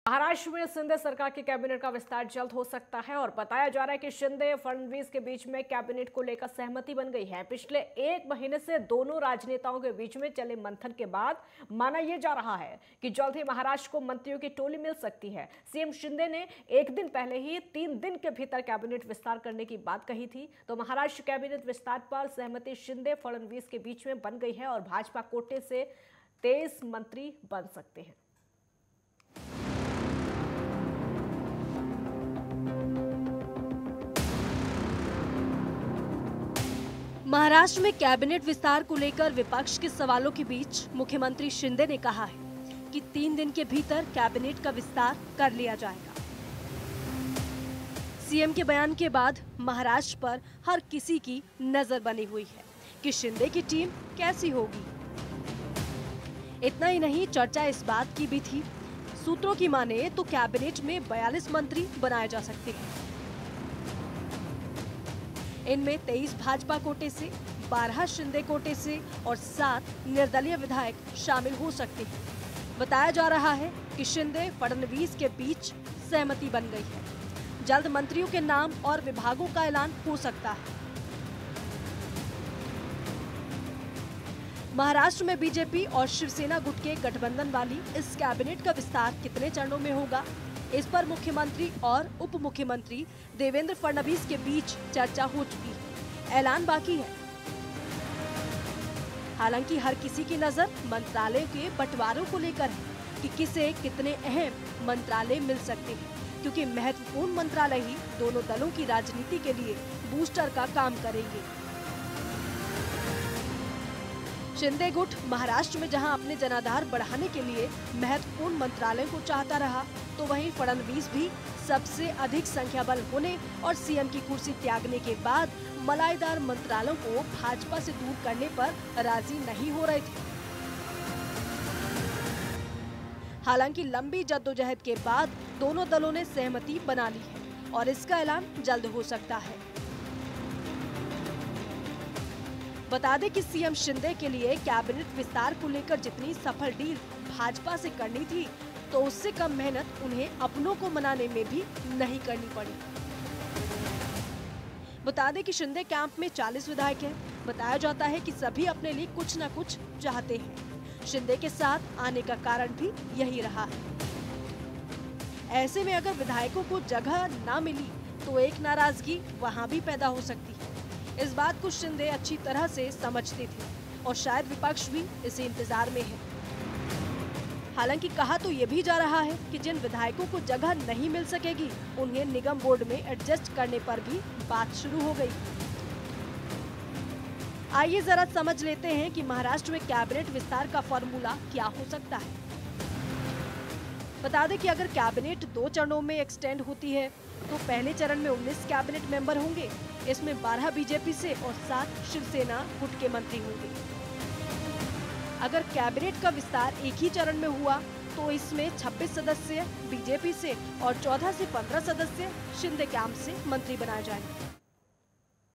महाराष्ट्र में शिंदे सरकार के कैबिनेट का विस्तार जल्द हो सकता है और बताया जा रहा है कि शिंदे फडणवीस के बीच में कैबिनेट को लेकर सहमति बन गई है। पिछले 1 महीने से दोनों राजनेताओं के बीच में चले मंथन के बाद माना यह जा रहा है कि जल्द ही महाराष्ट्र को मंत्रियों की टोली मिल सकती है। सीएम शिंदे ने एक दिन पहले ही 3 दिन के भीतर कैबिनेट विस्तार करने की बात कही थी, तो महाराष्ट्र कैबिनेट विस्तार पर सहमति शिंदे फडणवीस के बीच में बन गई है और भाजपा कोटे से 23 मंत्री बन सकते हैं। महाराष्ट्र में कैबिनेट विस्तार को लेकर विपक्ष के सवालों के बीच मुख्यमंत्री शिंदे ने कहा है कि 3 दिन के भीतर कैबिनेट का विस्तार कर लिया जाएगा। सीएम के बयान के बाद महाराष्ट्र पर हर किसी की नजर बनी हुई है कि शिंदे की टीम कैसी होगी। इतना ही नहीं, चर्चा इस बात की भी थी, सूत्रों की माने तो कैबिनेट में 42 मंत्री बनाए जा सकते हैं। इनमें 23 भाजपा कोटे से, 12 शिंदे कोटे से और 7 निर्दलीय विधायक शामिल हो सकते हैं। बताया जा रहा है कि शिंदे फडणवीस के बीच सहमति बन गई है। जल्द मंत्रियों के नाम और विभागों का ऐलान हो सकता है। महाराष्ट्र में बीजेपी और शिवसेना गुट के गठबंधन वाली इस कैबिनेट का विस्तार कितने चरणों में होगा, इस पर मुख्यमंत्री और उप मुख्यमंत्री देवेंद्र फडणवीस के बीच चर्चा हो चुकी है, ऐलान बाकी है। हालांकि हर किसी की नजर मंत्रालय के बंटवारों को लेकर है कि किसे कितने अहम मंत्रालय मिल सकते हैं, क्योंकि महत्वपूर्ण मंत्रालय ही दोनों दलों की राजनीति के लिए बूस्टर का काम करेंगे। शिंदे गुट महाराष्ट्र में जहां अपने जनाधार बढ़ाने के लिए महत्वपूर्ण मंत्रालय को चाहता रहा, तो वहीं फडणवीस भी सबसे अधिक संख्या बल होने और सीएम की कुर्सी त्यागने के बाद मलाईदार मंत्रालयों को भाजपा से दूर करने पर राजी नहीं हो रहे थे। हालांकि लंबी जद्दोजहद के बाद दोनों दलों ने सहमति बना ली है और इसका ऐलान जल्द हो सकता है। बता दें कि सीएम शिंदे के लिए कैबिनेट विस्तार को लेकर जितनी सफल डील भाजपा से करनी थी, तो उससे कम मेहनत उन्हें अपनों को मनाने में भी नहीं करनी पड़ी। बता दें कि शिंदे कैंप में 40 विधायक हैं। बताया जाता है कि सभी अपने लिए कुछ न कुछ चाहते हैं। शिंदे के साथ आने का कारण भी यही रहा है। ऐसे में अगर विधायकों को जगह न मिली तो एक नाराजगी वहां भी पैदा हो सकती है। इस बात को शिंदे अच्छी तरह से समझते थे और शायद विपक्ष भी इसी इंतजार में है। हालांकि कहा तो ये भी जा रहा है कि जिन विधायकों को जगह नहीं मिल सकेगी, उन्हें निगम बोर्ड में एडजस्ट करने पर भी बात शुरू हो गई। आइए जरा समझ लेते हैं कि महाराष्ट्र में कैबिनेट विस्तार का फॉर्मूला क्या हो सकता है। बता दें कि अगर कैबिनेट 2 चरणों में एक्सटेंड होती है, तो पहले चरण में 19 कैबिनेट मेंबर होंगे। इसमें 12 बीजेपी से और 7 शिवसेना गुट के मंत्री होंगे। अगर कैबिनेट का विस्तार एक ही चरण में हुआ, तो इसमें 26 सदस्य बीजेपी से और 14 से 15 सदस्य शिंदे कैंप से मंत्री बनाए जाएंगे।